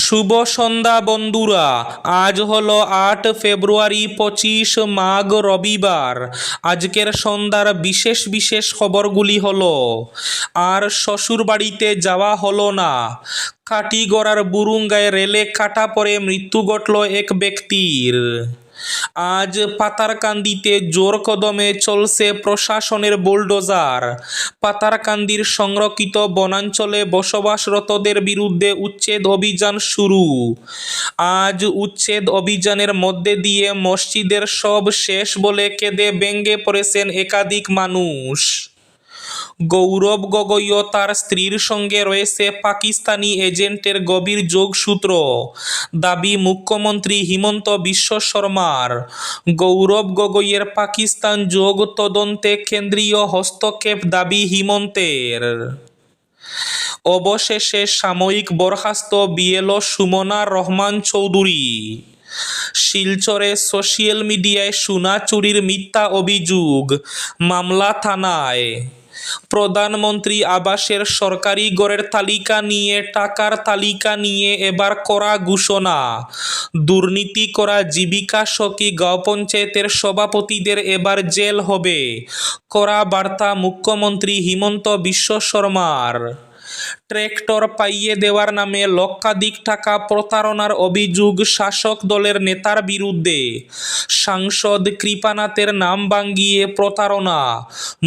শুভ সন্ধ্যা বন্ধুরা। আজ হলো ৮ ফেব্রুয়ারি, ২৫ মাঘ, রবিবার। আজকের সন্ধ্যার বিশেষ বিশেষ খবরগুলি হলো: আর শ্বশুর বাড়িতে যাওয়া হলো না। কাটিগড়ার বুরুঙ্গায় রেলে কাটা পড়ে মৃত্যু ঘটল এক ব্যক্তির। আজ পাতারকান্দিতে জোর কদমে চলছে প্রশাসনের বুলডোজার। পাতারকান্দির সংরক্ষিত বনাঞ্চলে বসবাসরতদের বিরুদ্ধে উচ্ছেদ অভিযান শুরু। আজ উচ্ছেদ অভিযানের মধ্যে দিয়ে মসজিদের সব শেষ বলে কেঁদে ভেঙে পড়েছেন একাধিক মানুষ। গৌরব গগৈ ও তার স্ত্রীর সঙ্গে রয়েছে পাকিস্তানি এজেন্টের গভীর যোগসূত্র, দাবি মুখ্যমন্ত্রী হিমন্ত বিশ্ব শর্মার। গৌরব গগৈয়ের পাকিস্তান যোগ তদন্তে কেন্দ্রীয় হস্তক্ষেপ দাবি হিমন্তের। অবশেষে সাময়িক বরখাস্ত বিএলও সুমনা রহমান চৌধুরী। শিলচরে সোশ্যাল মিডিয়ায় সোনা চুরির মিথ্যা অভিযোগ, মামলা থানায়। প্রধানমন্ত্রী আবাসের সরকারি ঘরের তালিকা নিয়ে টাকার তালিকা নিয়ে এবার কড়া ঘোষণা। দুর্নীতি করা জীবিকা সখী গাঁও পঞ্চায়েতের সভাপতিদের এবার জেল হবে, কড়া বার্তা মুখ্যমন্ত্রী হিমন্ত বিশ্ব শর্মার। ট্রাক্টর পাইয়ে দেওয়ার নামে লক্ষাধিক টাকা প্রতারণার অভিযোগ শাসক দলের নেতার বিরুদ্ধে। সাংসদ কৃপানাথের নাম ভাঙিয়ে প্রতারণা,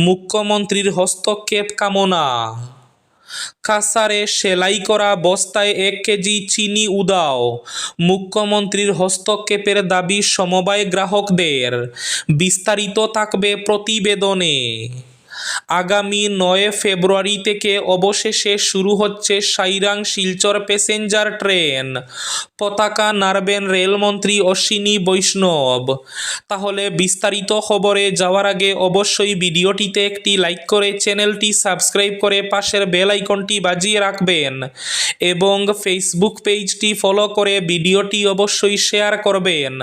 মুখ্যমন্ত্রীর হস্তক্ষেপ কামনা। কাছাড়ে সেলাই করা বস্তায় ১ কেজি চিনি উধাও, মুখ্যমন্ত্রীর হস্তক্ষেপের দাবি সমবায় গ্রাহকদের। বিস্তারিত থাকবে প্রতিবেদনে। আগামী ৯ ফেব্রুয়ারি থেকে অবশেষে শুরু হচ্ছে সাইরাং শিলচর প্যাসেঞ্জার ট্রেন। পতাকা নাড়বেন রেলমন্ত্রী অশ্বিনী বৈষ্ণব। তাহলে বিস্তারিত খবরে যাওয়ার আগে অবশ্যই ভিডিওটিতে একটি লাইক করে চ্যানেলটি সাবস্ক্রাইব করে পাশের বেল আইকনটি বাজিয়ে রাখবেন এবং ফেসবুক পেজটি ফলো করে ভিডিওটি অবশ্যই শেয়ার করবেন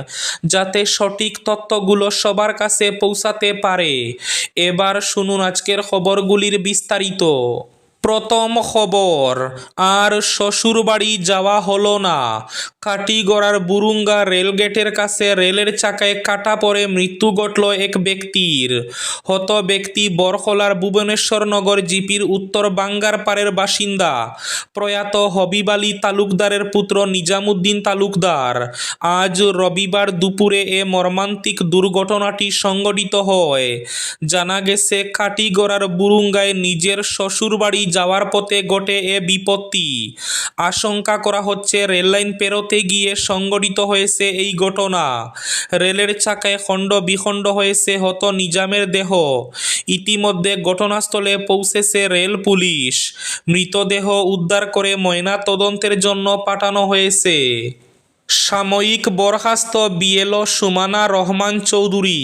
যাতে সঠিক তথ্যগুলো সবার কাছে পৌঁছাতে পারে। এবার শুনুন আজকের খবরগুলির বিস্তারিত। প্রথম খবর, আর শ্বশুরবাড়ি যাওয়া হলো না। কাটিগড়ার বুরুঙ্গা রেলগেটের কাছে রেলের চাকায় কাটা পড়ে মৃত্যু ঘটল এক ব্যক্তির। হত ব্যক্তি বরখলার ভুবনেশ্বরনগর জিপির উত্তর বাঙ্গারপাড়ের বাসিন্দা প্রয়াত হবিব আলী তালুকদারের পুত্র নিজামুদ্দিন তালুকদার। আজ রবিবার দুপুরে এ মর্মান্তিক দুর্ঘটনাটি সংঘটিত হয়। জানা গেছে, কাটিগড়ার বুরুঙ্গায় নিজের শ্বশুরবাড়ি যাওয়ার পথে ঘটে এ বিপত্তি। আশঙ্কা করা হচ্ছে রেললাইন পেরোতে গিয়ে সংঘটিত হয়েছে এই ঘটনা। রেলের চাকায় খণ্ড বিখণ্ড হয়েছে হত নিজামের দেহ। ইতিমধ্যে ঘটনাস্থলে পৌঁছেছে রেল পুলিশ। মৃতদেহ উদ্ধার করে ময়না তদন্তের জন্য পাঠানো হয়েছে। সাময়িক বরখাস্ত বিএলও সুমনা রহমান চৌধুরী।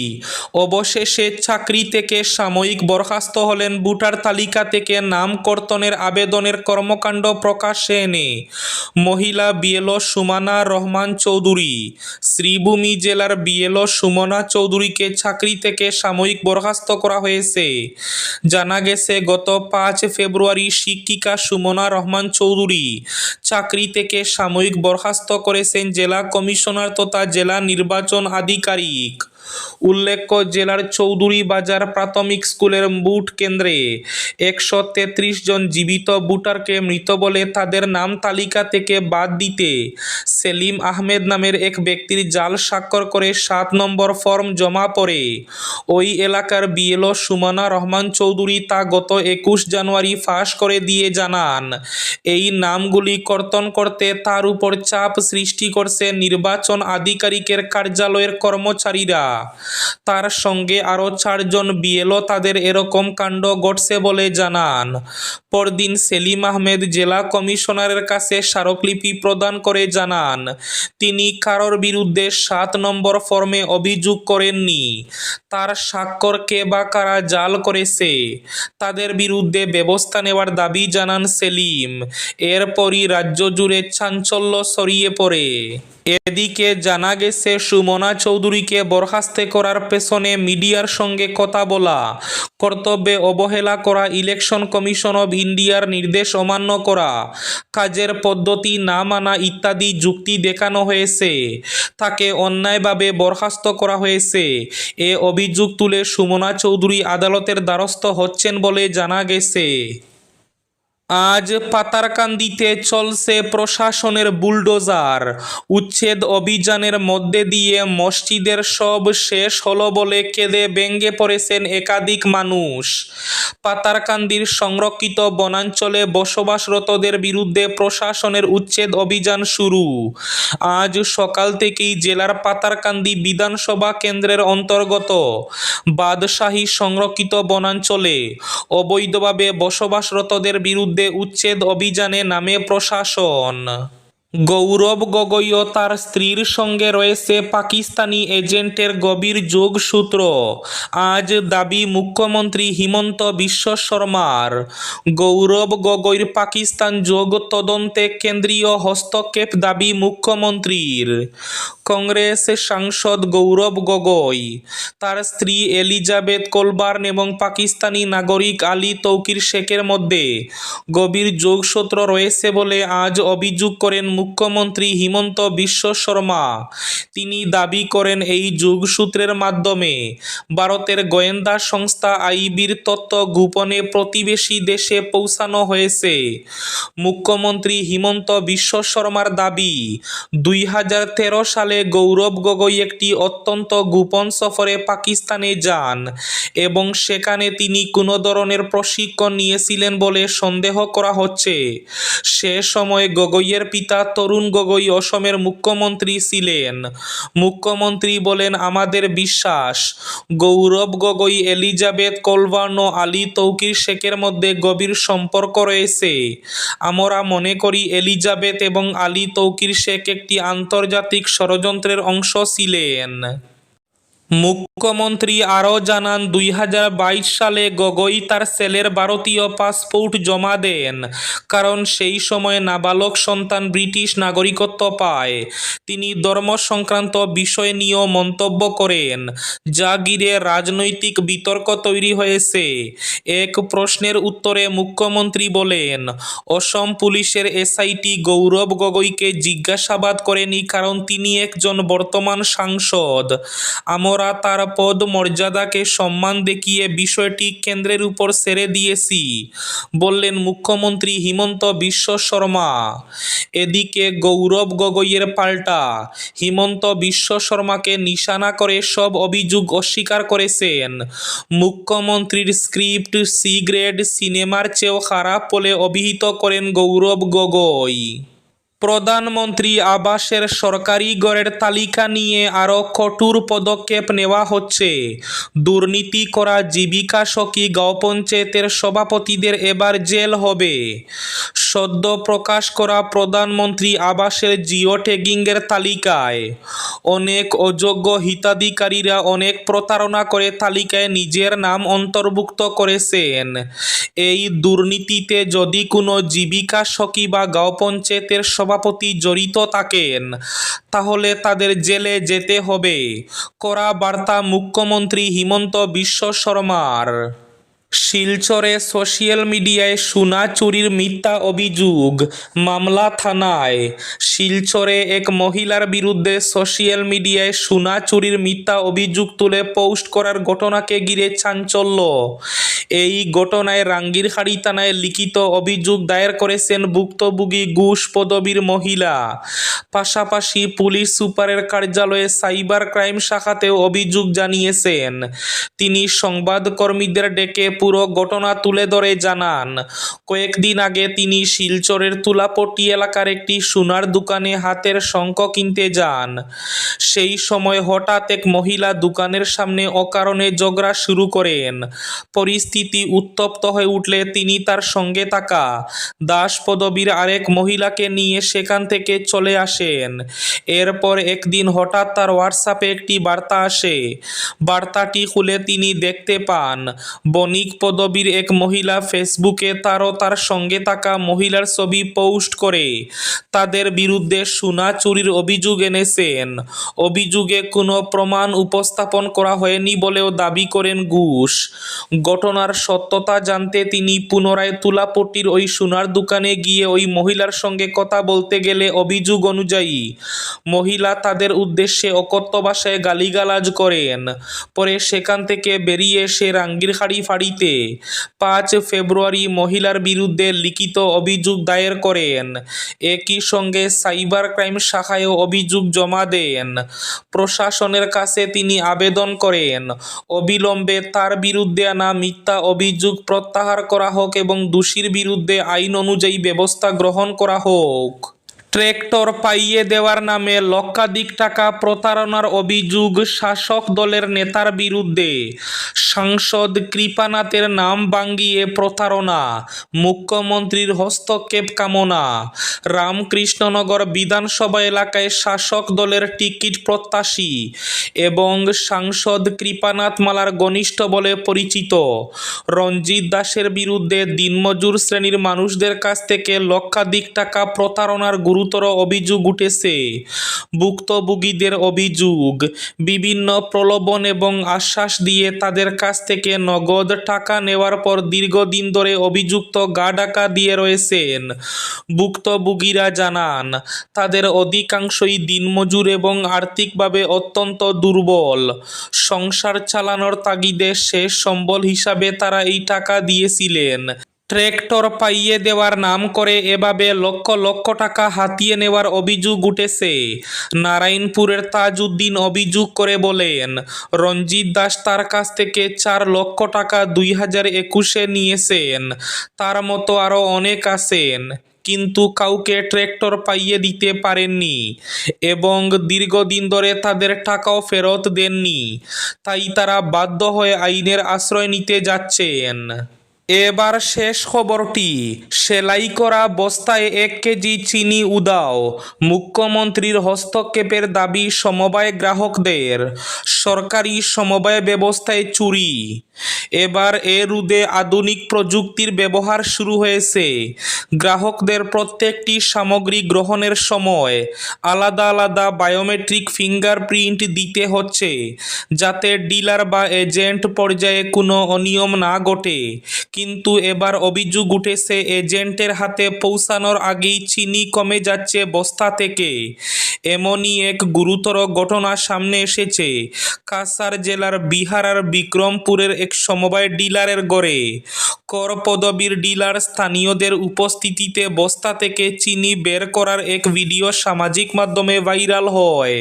অবশেষে চাকরি থেকে সাময়িক বরখাস্ত হলেন। ভোটার তালিকা থেকে নাম কর্তনের আবেদনের কর্মকাণ্ড প্রকাশ্যে এনে মহিলা বিএলও সুমনা রহমান চৌধুরী। শ্রীভূমি জেলার বিএলও সুমনা চৌধুরীকে চাকরি থেকে সাময়িক বরখাস্ত করা হয়েছে। জানা গেছে, গত ৫ ফেব্রুয়ারি শিক্ষিকা সুমনা রহমান চৌধুরী চাকরি থেকে সাময়িক বরখাস্ত করেছেন জেলা কমিশনার তথা জেলা নির্বাচন আধিকারিক। উল্লেখ্য, জেলার চৌধুরী বাজার প্রাথমিক স্কুলের ভোট কেন্দ্রে ১৩৩ জন জীবিত ভোটারকে মৃত বলে তাদের নাম তালিকা থেকে বাদ দিতে সেলিম আহমেদ নামের এক ব্যক্তির জাল স্বাক্ষর করে ৭ নম্বর ফর্ম জমা পড়ে। ওই এলাকার বিএলও সুমনা রহমান চৌধুরী তা গত ২১ জানুয়ারি ফাঁস করে দিয়ে জানান, এই নামগুলি কর্তন করতে তার উপর চাপ সৃষ্টি করছে নির্বাচন আধিকারিকের কার্যালয়ের কর্মচারীরা। তার সঙ্গে আরও ৪ জন বিএলও তাদের এরকম কাণ্ড ঘটছে বলে জানান। পরদিন সেলিম আহমেদ জেলা কমিশনারের কাছে স্মারকলিপি প্রদান করে জানান, তিনি কারোর বিরুদ্ধে ৭ নম্বর ফর্মে অভিযোগ করেননি। তার স্বাক্ষর কে বা কারা জাল করেছে তাদের বিরুদ্ধে ব্যবস্থা নেওয়ার দাবি জানান সেলিম। এরপরই রাজ্য জুড়ে চাঞ্চল্য ছড়িয়ে পড়ে। এদিকে জানা গেছে, সুমনা চৌধুরীকে বরখাস্ত বরখাস্ত করার পেছনে মিডিয়ার সঙ্গে কথা বলা, কর্তব্যে অবহেলা করা, ইলেকশন কমিশন অব ইন্ডিয়ার নির্দেশ অমান্য করা, কাজের পদ্ধতি না মানা ইত্যাদি যুক্তি দেখানো হয়েছে। তাকে অন্যায়ভাবে বরখাস্ত করা হয়েছে এ অভিযোগ তুলে সুমনা চৌধুরী আদালতের দ্বারস্থ হচ্ছেন বলে জানা গেছে। আজ পাতারকান্দিতে চলছে প্রশাসনের বুলডোজার। উচ্ছেদ অভিযানের মধ্যে দিয়ে মসজিদের সব শেষ হলো বলে কেঁদে ভেঙে পড়েছেন একাধিক মানুষ। পাতারকান্দির সংরক্ষিত বনাঞ্চলে বসবাসরতদের বিরুদ্ধে প্রশাসনের উচ্ছেদ অভিযান শুরু। আজ সকাল থেকেই জেলার পাতারকান্দি বিধানসভা কেন্দ্রের অন্তর্গত বাদশাহী সংরক্ষিত বনাঞ্চলে অবৈধভাবে বসবাসরতদের বিরুদ্ধে উচ্ছেদ অভিযানে নামে প্রশাসন। গৌরব গগৈ ও তার স্ত্রীর সঙ্গে রয়েছে পাকিস্তানি এজেন্টের গভীর যোগসূত্র, আজ দাবি মুখ্যমন্ত্রী হিমন্ত বিশ্ব শর্মার। গৌরব গগৈর পাকিস্তান যোগ তদন্তে কেন্দ্রীয় হস্তক্ষেপ দাবি মুখ্যমন্ত্রীর। কংগ্রেস সাংসদ গৌরব গগৈ, তার স্ত্রী এলিজাবেথ কোলবার্ন এবং পাকিস্তানি নাগরিক আলী তৌকির শেখের মধ্যে গভীর যোগসূত্র রয়েছে বলে আজ অভিযোগ করেন মুখ্যমন্ত্রী হিমন্ত বিশ্ব শর্মা। তিনি দাবি করেন এই যোগসূত্রের মাধ্যমে ভারতের গোয়েন্দা সংস্থা আইবির তথ্য গোপনে প্রতিবেশী দেশে পৌঁছানো হয়েছে। মুখ্যমন্ত্রী হিমন্ত বিশ্ব শর্মার দাবি, 2013 সালে গৌরব গগৈ একটি অত্যন্ত গোপন সফরে পাকিস্তানে যান এবং সেখানে তিনি কোনো ধরনের প্রশিক্ষণ নিয়েছিলেন বলে সন্দেহ করা হচ্ছে। সে সময় গগৈয়ের পিতা তরুণ গগৈ অসমের মুখ্যমন্ত্রী ছিলেন। মুখ্যমন্ত্রী বলেন, আমাদের বিশ্বাস গৌরব গগৈ, এলিজাবেথ কোলবার্ন ও আলী তৌকির শেখের মধ্যে গভীর সম্পর্ক রয়েছে। আমরা মনে করি এলিজাবেথ এবং আলী তৌকির শেখ একটি আন্তর্জাতিক ষড়যন্ত্রের অংশ ছিলেন। মুখ্যমন্ত্রী আরও জানান, 2022 সালে গগৈ তার ছেলের ভারতীয় পাসপোর্ট জমা দেন, কারণ সেই সময় নাবালক সন্তান ব্রিটিশ নাগরিকত্ব পায়। তিনি ধর্ম সংক্রান্ত বিষয় নিয়েও মন্তব্য করেন, যা ঘিরে রাজনৈতিক বিতর্ক তৈরি হয়েছে। এক প্রশ্নের উত্তরে মুখ্যমন্ত্রী বলেন, অসম পুলিশের এসআইটি গৌরব গগৈকে জিজ্ঞাসাবাদ করেনি, কারণ তিনি একজন বর্তমান সাংসদ। আমরা তার পদ মর্যাদাকে সম্মান দেখিয়ে বিষয়টি কেন্দ্রের উপর ছেড়ে দিয়েছি, বললেন মুখ্যমন্ত্রী হিমন্ত বিশ্ব শর্মা। এদিকে গৌরব গগৈয়ের পাল্টা হিমন্ত বিশ্ব শর্মাকে নিশানা করে সব অভিযোগ অস্বীকার করেছেন। মুখ্যমন্ত্রীর স্ক্রিপ্ট সি গ্রেড সিনেমার চেয়েও খারাপ বলে অভিহিত করেন গৌরব গগৈ। প্রধানমন্ত্রী আবাসের সরকারি ঘরের তালিকা নিয়ে আরও কঠোর পদক্ষেপ নেওয়া হচ্ছে। দুর্নীতি করা জীবিকা সখী গাঁও পঞ্চায়েতের সভাপতিদের এবার জেল হবে। সদ্য প্রকাশ করা প্রধানমন্ত্রী আবাসের জিও ট্যাগিংয়ের তালিকায় অনেক অযোগ্য হিতাধিকারীরা অনেক প্রতারণা করে তালিকায় নিজের নাম অন্তর্ভুক্ত করেছেন। এই দুর্নীতিতে যদি কোনো জীবিকা সখী বা গাঁও পঞ্চায়েতের সভাপতি জড়িত থাকেন, তাহলে তাদের জেলে যেতে হবে। কড়া বার্তা মুখ্যমন্ত্রী হিমন্ত বিশ্ব শর্মার। শিলচরে সোশ্যাল মিডিয়ায় সোনা চুরির মিথ্যা অভিযোগ, মামলা থানায়। শিলচরে এক মহিলার বিরুদ্ধে সোশ্যাল মিডিয়ায় সোনা চুরির মিথ্যা অভিযোগ তুলে পোস্ট করার ঘটনাকে ঘিরে চাঞ্চল্য। এই ঘটনায় রাঙ্গিরহাড়ি থানায় লিখিত অভিযোগ দায়ের করেছেন ভুক্তভোগী ঘুষ পদবীর মহিলা। পাশাপাশি পুলিশ সুপারের কার্যালয়ে সাইবার ক্রাইম শাখাতেও অভিযোগ জানিয়েছেন। তিনি সংবাদকর্মীদের ডেকে পুরো ঘটনা তুলে ধরে জানান, কয়েকদিন আগে তিনি শিলচরের তুলাপট্টি এলাকার একটি সোনার দোকানে হাতের শঙ্খ কিনতে যান। সেই সময় হঠাৎ এক মহিলা দোকানের সামনে অকারণে ঝগড়া শুরু করেন। পরিস্থিতি উত্তপ্ত হয়ে উঠলে তিনি তার সঙ্গে থাকা দাস পদবীর আরেক মহিলাকে নিয়ে সেখান থেকে চলে আসেন। আসেন। এরপর একদিন হঠাৎ তার হোয়াটসঅ্যাপে একটি বার্তা আসে। বার্তাটি খুলে তিনি দেখতে পান বণিক পদবীর এক মহিলা ফেসবুকে তার ও তার সঙ্গে থাকা মহিলার ছবি পোস্ট করে তাদের বিরুদ্ধে সোনা চুরির অভিযোগ এনেছেন। অভিযোগে কোনো প্রমাণ উপস্থাপন করা হয়নি বলেও দাবি করেন ঘোষ। ঘটনার সত্যতা জানতে তিনি পুনরায় তুলাপট্টির ওই সোনার দোকানে গিয়ে ওই মহিলার সঙ্গে কথা বলতে গেলে অভিযোগ অনুযায়ী মহিলা তাদের উদ্দেশ্যে অকথ্য ভাষায় গালিগালাজ করেন। পরে সেখান থেকে বেরিয়ে এসে রাঙ্গিরহাড়ি ফাঁড়িতে 5 ফেব্রুয়ারি মহিলার বিরুদ্ধে লিখিত অভিযোগ দায়ের করেন। একই সঙ্গে সাইবার ক্রাইম শাখায়ও অভিযোগ জমা দেন। প্রশাসনের কাছে তিনি আবেদন করেন অবিলম্বে তার বিরুদ্ধে আনা মিথ্যা অভিযোগ প্রত্যাহার করা হোক এবং দোষীর বিরুদ্ধে আইন অনুযায়ী ব্যবস্থা গ্রহণ করা হোক। ট্রাক্টর পাইয়ে দেওয়ার নামে লক্ষাধিক টাকা প্রতারণার অভিযোগ শাসক দলের নেতার বিরুদ্ধে। সাংসদ কৃপানাথের নাম ভাঙিয়ে প্রতারণা, মুখ্যমন্ত্রীর হস্তক্ষেপ কামনা। রামকৃষ্ণনগর বিধানসভা এলাকায় শাসক দলের টিকিট প্রত্যাশী এবং সাংসদ কৃপানাথ মালার ঘনিষ্ঠ বলে পরিচিত রঞ্জিত দাসের বিরুদ্ধে দিনমজুর শ্রেণীর মানুষদের কাছ থেকে লক্ষাধিক টাকা প্রতারণার গুরুতর অভিযোগ উঠেছে। ভুক্তভোগীদের অভিযোগ, বিভিন্ন প্রলোভন এবং আশ্বাস দিয়ে তাদের কাছ থেকে নগদ টাকা নেওয়ার পর দীর্ঘদিন ধরে অভিযুক্ত গা ঢাকা দিয়ে রয়েছেন। ভুক্তভোগীরা জানান তাদের অধিকাংশই দিনমজুর এবং আর্থিকভাবে অত্যন্ত দুর্বল। সংসার চালানোর তাগিদে শেষ সম্বল হিসাবে তারা এই টাকা দিয়েছিলেন। ট্রাক্টর পাইয়ে দেওয়ার নাম করে এভাবে লক্ষ লক্ষ টাকা হাতিয়ে নেওয়ার অভিযোগ উঠেছে। নারায়ণপুরের তাজউদ্দিন অভিযোগ করে বলেন রঞ্জিত দাস তার কাছ থেকে 4 লক্ষ টাকা 2021-এ নিয়েছেন। তার মতো আরও অনেক আছেন, কিন্তু কাউকে ট্রাক্টর পাইয়ে দিতে পারেননি এবং দীর্ঘদিন ধরে তাদের টাকাও ফেরত দেননি। তাই তারা বাধ্য হয়ে আইনের আশ্রয় নিতে যাচ্ছেন। এবার শেষ খবরটি, সেলাই করা বস্তায় 1 কেজি চিনি উধাও, মুখ্যমন্ত্রীর হস্তক্ষেপের দাবি সমবায় গ্রাহকদের। সরকারি সমবায় ব্যবস্থায় চুরি। এবার এ রোধে আধুনিক প্রযুক্তির ব্যবহার শুরু হয়েছে। গ্রাহকদের প্রত্যেকটি সামগ্রী গ্রহণের সময় আলাদা আলাদা বায়োমেট্রিক ফিঙ্গারপ্রিন্ট দিতে হচ্ছে, যাতে ডিলার বা এজেন্ট পর্যায়ে কোনো অনিয়ম না ঘটে। কিন্তু এবার অভিযোগ উঠেছে এজেন্টের হাতে পৌঁছানোর আগেই চিনি কমে যাচ্ছে বস্তা থেকে। এমনই এক গুরুতর ঘটনা সামনে এসেছে কাছাড় জেলার বিহারার বিক্রমপুরের এক সমবায় ডিলারের ঘরে। কর পদবীর ডিলার স্থানীয়দের উপস্থিতিতে বস্তা থেকে চিনি বের করার এক ভিডিও সামাজিক মাধ্যমে ভাইরাল হয়।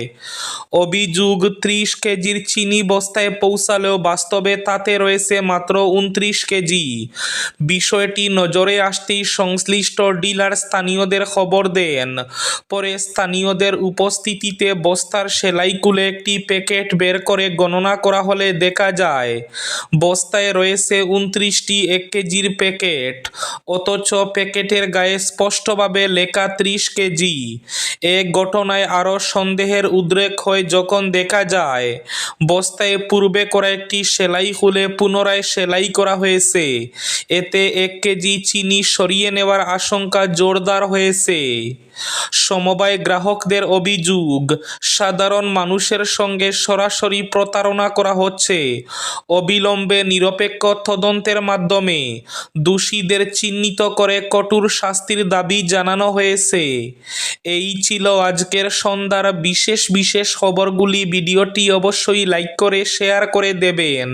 অভিযোগ 30 কেজির চিনি বস্তায় পৌঁছালেও বাস্তবে তাতে রয়েছে মাত্র 29 কেজি। বিষয়টি নজরে আসতেই সংশ্লিষ্ট ডিলার স্থানীয়দের খবর দেন। পরে স্থানীয়দের উপস্থিতিতে বস্তার সেলাই খুলে একটি প্যাকেট বের করে গণনা করা হলে দেখা যায় বস্তায় রয়েছে 29টি 1 কেজির প্যাকেট, অথচ প্যাকেটের গায়ে স্পষ্টভাবে লেখা 30 কেজি। এ ঘটনায় আরও সন্দেহের উদ্রেক হয় যখন দেখা যায় বস্তায় পূর্বে করা একটি সেলাই খুলে পুনরায় সেলাই করা হয়েছে। এতে 1 কেজি চিনি সরিয়ে নেওয়ার আশঙ্কা জোরদার হয়েছে। সমবায় গ্রাহকদের অভিযোগ, সাধারণ মানুষের সঙ্গে সরাসরি প্রতারণা করা হচ্ছে। অবিলম্বে নিরপেক্ষ তদন্তের মাধ্যমে দোষীদের চিহ্নিত করে কঠোর শাস্তির দাবি জানানো হয়েছে। এই ছিল আজকের সন্ধ্যার বিশেষ খবরগুলি। ভিডিওটি অবশ্যই লাইক করে শেয়ার করে দেবেন।